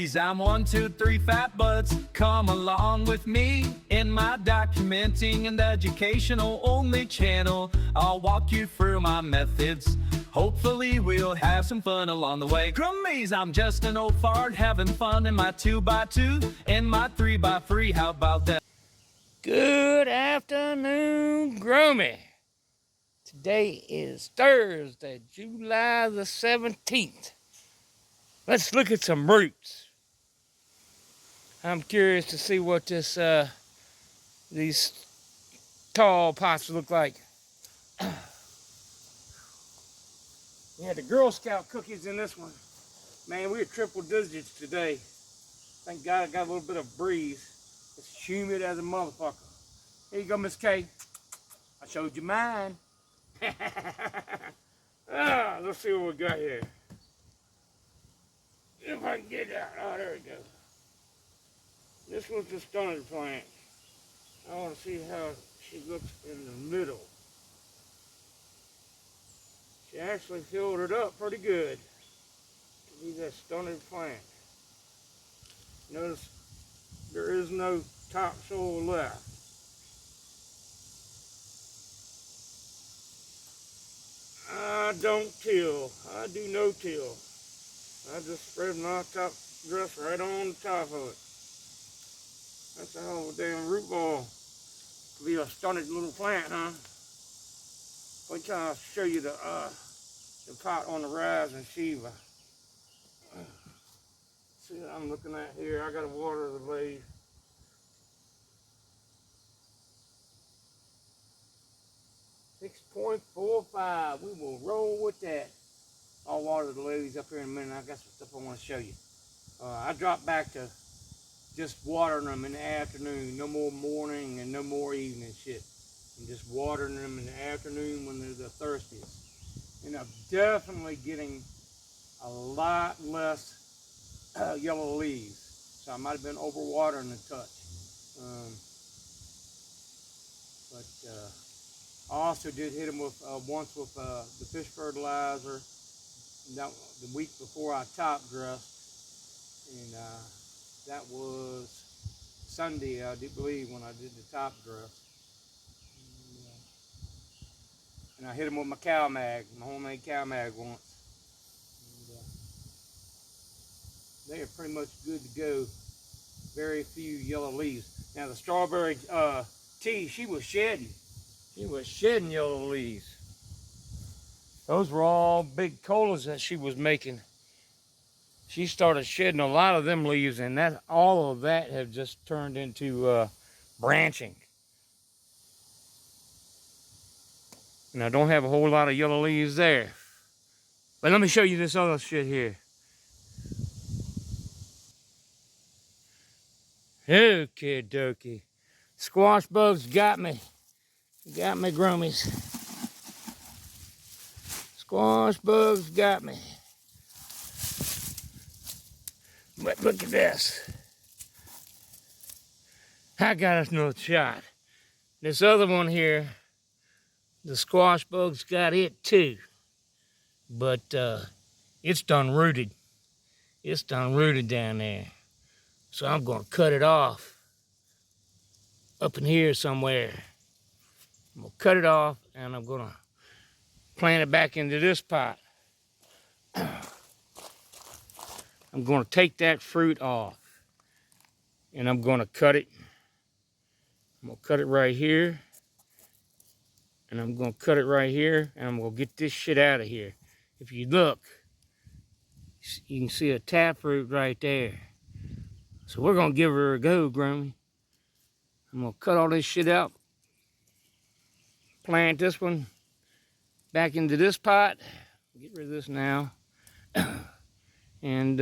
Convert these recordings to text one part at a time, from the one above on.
Grummies, I'm 1, 2, 3 fat butts. Come along with me in my documenting and educational only channel. I'll walk you through my methods. Hopefully we'll have some fun along the way. Grummies, I'm just an old fart having fun in my 2x2 and my 3x3. How about that? Good afternoon, Grummy. Today is Thursday, July the 17th. Let's look at some roots. I'm curious to see what these tall pots look like. We had the Girl Scout cookies in this one. Man, we were triple digits today. Thank God I got a little bit of breeze. It's humid as a motherfucker. Here you go, Miss K. I showed you mine. Let's see what we got here. If I can get it out. Oh, there we go. This one's the stunner plant. I want to see how she looks in the middle. She actually filled it up pretty good to be that stunner plant. Notice there is no topsoil left. I don't till. I do no till. I just spread my top dress right on the top of it. That's a hell of a damn root ball to be a stunted little plant, huh? Wait till I show you the pot on the rising Shiva. See what I'm looking at here? I gotta water the leaf. .45. We will roll with that. I'll water the lilies up here in a minute. I got some stuff I want to show you. I dropped back to just watering them in the afternoon. No more morning and no more evening shit. I'm just watering them in the afternoon when they're the thirstiest. And I'm definitely getting a lot less yellow leaves. So I might have been overwatering a touch. I also did hit them with once with the fish fertilizer that, the week before I top dressed, and that was Sunday, I do believe, when I did the top dress. And I hit them with my cow mag, my homemade cow mag once. And, they are pretty much good to go. Very few yellow leaves. Now the strawberry tea, she was shedding. She was shedding yellow leaves. Those were all big colas that she was making. She started shedding a lot of them leaves, and that all of that have just turned into branching. And I don't have a whole lot of yellow leaves there. But let me show you this other shit here. Okay, dokie. Squash bugs got me. Got me, Grummies. Squash bugs got me. But look at this. I got us another shot. This other one here, the squash bugs got it too. But it's done rooted. It's done rooted down there. So I'm gonna cut it off up in here somewhere. I'm gonna cut it off and I'm gonna plant it back into this pot. I'm gonna take that fruit off and I'm gonna cut it. I'm gonna cut it right here. And I'm gonna cut it right here and I'm gonna get this shit out of here. If you look, you can see a taproot right there. So we're gonna give her a go, Grummy. I'm gonna cut all this shit out. Plant this one back into this pot. Get rid of this now. And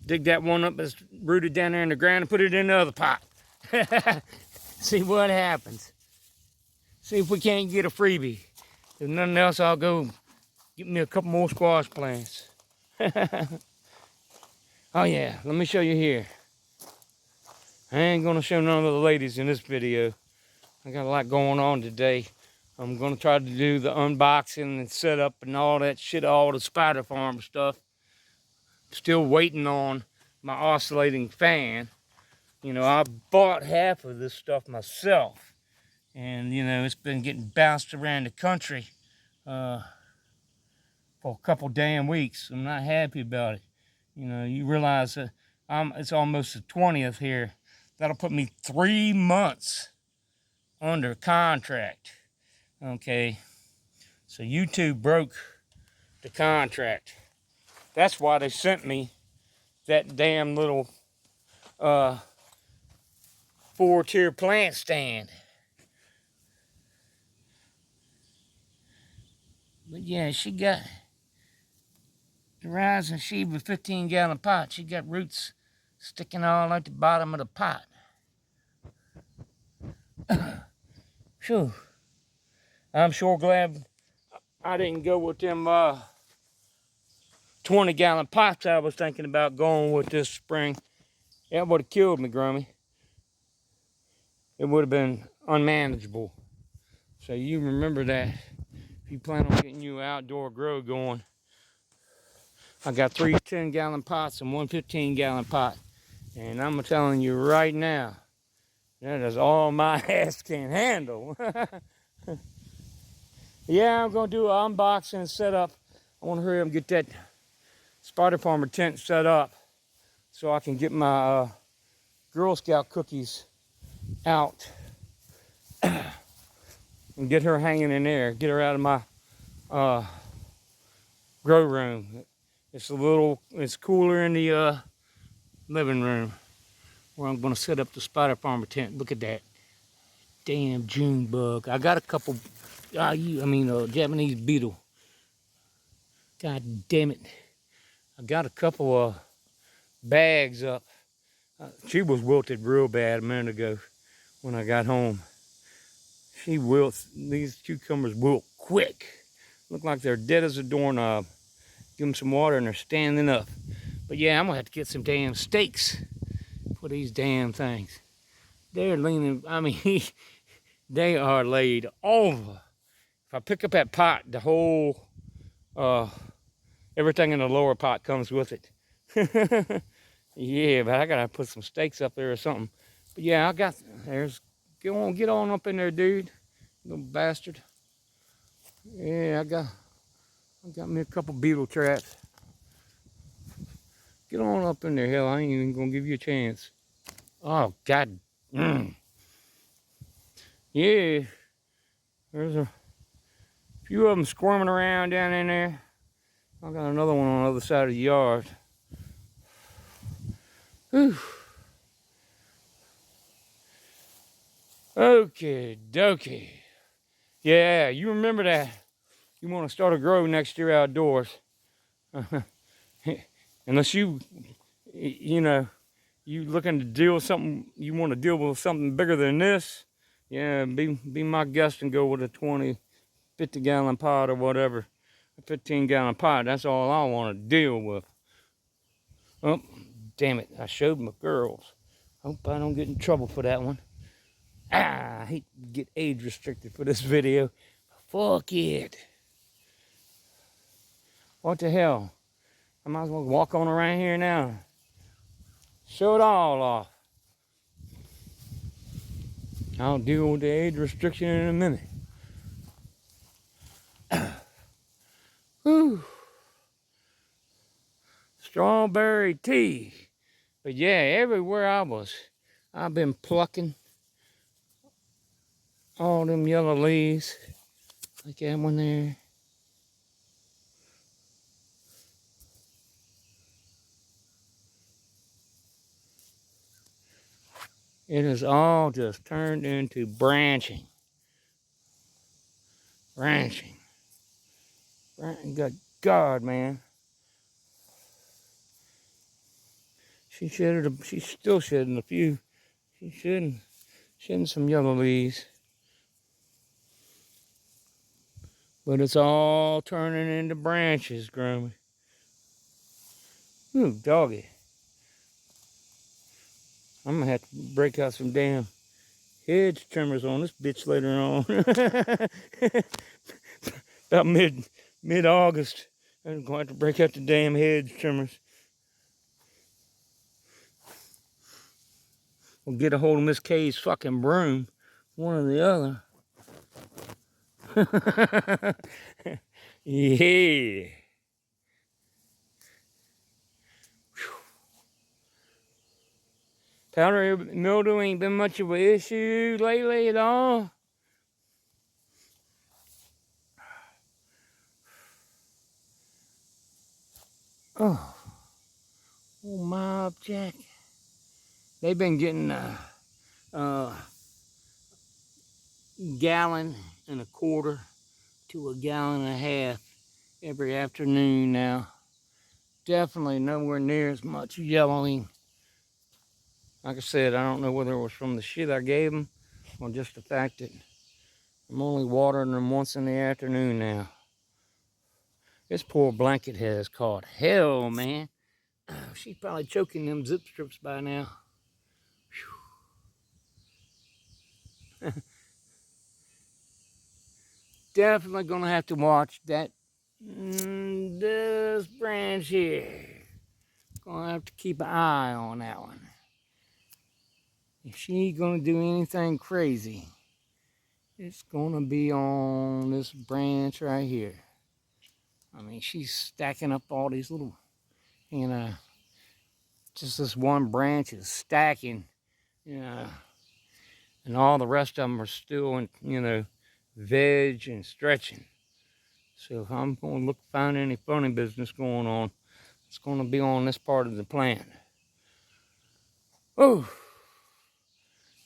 dig that one up that's rooted down there in the ground and put it in the other pot. See what happens. See if we can't get a freebie. If nothing else, I'll go get me a couple more squash plants. Oh yeah, let me show you here. I ain't gonna show none of the ladies in this video. I got a lot going on today. I'm gonna try to do the unboxing and setup and all that shit, all the spider farm stuff. Still waiting on my oscillating fan. You know, I bought half of this stuff myself. And, you know, it's been getting bounced around the country for a couple damn weeks. I'm not happy about it. You know, you realize that it's almost the 20th here. That'll put me 3 months under contract. Okay. So YouTube broke the contract. That's why they sent me that damn little 4-tier plant stand. But yeah, she got the Rising Sheba 15-gallon pot. She got roots sticking all at the bottom of the pot. Phew. I'm sure glad I didn't go with them 20-gallon pots I was thinking about going with this spring. That would have killed me, Grummy. It would have been unmanageable. So you remember that if you plan on getting your outdoor grow going. I got 3 10-gallon pots and 1 15-gallon pot. And I'm telling you right now, that is all my ass can handle. Yeah, I'm going to do an unboxing and setup. I want to hurry up and get that Spider Farmer tent set up so I can get my Girl Scout cookies out and get her hanging in there. Get her out of my grow room. It's cooler in the living room where I'm going to set up the Spider Farmer tent. Look at that damn June bug. I got a couple, Japanese beetle. God damn it. I got a couple of bags up. She was wilted real bad a minute ago when I got home. She wilts, these cucumbers wilt quick. Look like they're dead as a doorknob. Give them some water and they're standing up. But yeah, I'm gonna have to get some damn stakes for these damn things. They're leaning, they are laid over. If I pick up that pot, the whole, everything in the lower pot comes with it. Yeah, but I gotta put some stakes up there or something. But yeah, get on up in there, dude. Little bastard. Yeah, I got me a couple beetle traps. Get on up in there. Hell, I ain't even gonna give you a chance. Oh, God. Yeah. There's a few of them squirming around down in there. I got another one on the other side of the yard. Whew. Okay, dokie. Yeah, you remember that. You want to start a grow next year outdoors. Unless you looking to deal with something, you want to deal with something bigger than this. Yeah, be my guest and go with a 50-gallon pot or whatever. A 15-gallon pot, that's all I want to deal with. Oh, damn it, I showed my girls. Hope I don't get in trouble for that one. I hate to get age restricted for this video. Fuck it. What the hell? I might as well walk on around here now. Show it all off. I'll deal with the age restriction in a minute. Whew. Strawberry tea. But yeah, everywhere I've been plucking all them yellow leaves. Like that one there. It has all just turned into branching. Good God, man. She's still shedding a few. She's shedding some yellow leaves. But it's all turning into branches, Grummy. Ooh, doggy. I'm gonna have to break out some damn hedge trimmers on this bitch later on. About mid-August, I'm gonna have to break out the damn hedge trimmers. or get a hold of Miss K's fucking broom. One or the other. Yeah. Powdery mildew ain't been much of an issue lately at all. Oh, my object. They've been getting a gallon and a quarter to a gallon and a half every afternoon now. Definitely nowhere near as much yellowing. Like I said, I don't know whether it was from the shit I gave them or just the fact that I'm only watering them once in the afternoon now. This poor blanket has caught hell, man. She's probably choking them zip strips by now. Definitely gonna have to watch that. This branch here. Gonna have to keep an eye on that one. If she ain't gonna do anything crazy, it's gonna be on this branch right here. I mean, she's stacking up all these little, just this one branch is stacking, and all the rest of them are still in, veg and stretching. So if I'm gonna look find any funny business going on, it's gonna be on this part of the plant. Oh,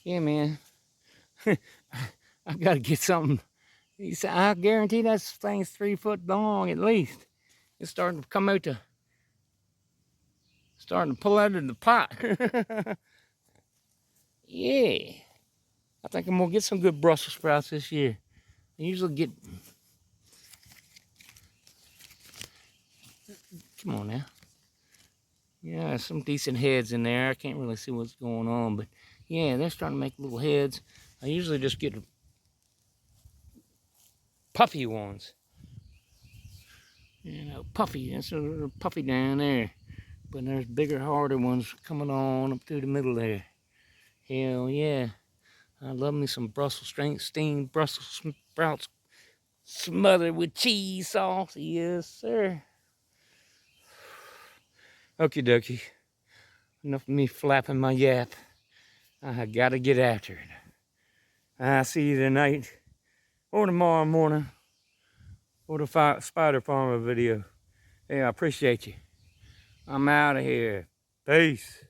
yeah, man. I gotta get something. He said, I guarantee that thing's 3 foot long at least. It's starting to come out starting to pull out of the pot. Yeah. I think I'm gonna get some good Brussels sprouts this year. I usually get, come on now. Yeah, some decent heads in there. I can't really see what's going on, but yeah, they're starting to make little heads. I usually just get puffy ones. Puffy. That's a puffy down there. But there's bigger, harder ones coming on up through the middle there. Hell yeah. I love me some Brussels steamed Brussels sprouts smothered with cheese sauce. Yes, sir. Okie dokie. Enough of me flapping my yap. I gotta get after it. I'll see you tonight or tomorrow morning for the spider farmer video. Hey, I appreciate you. I'm out of here. Peace.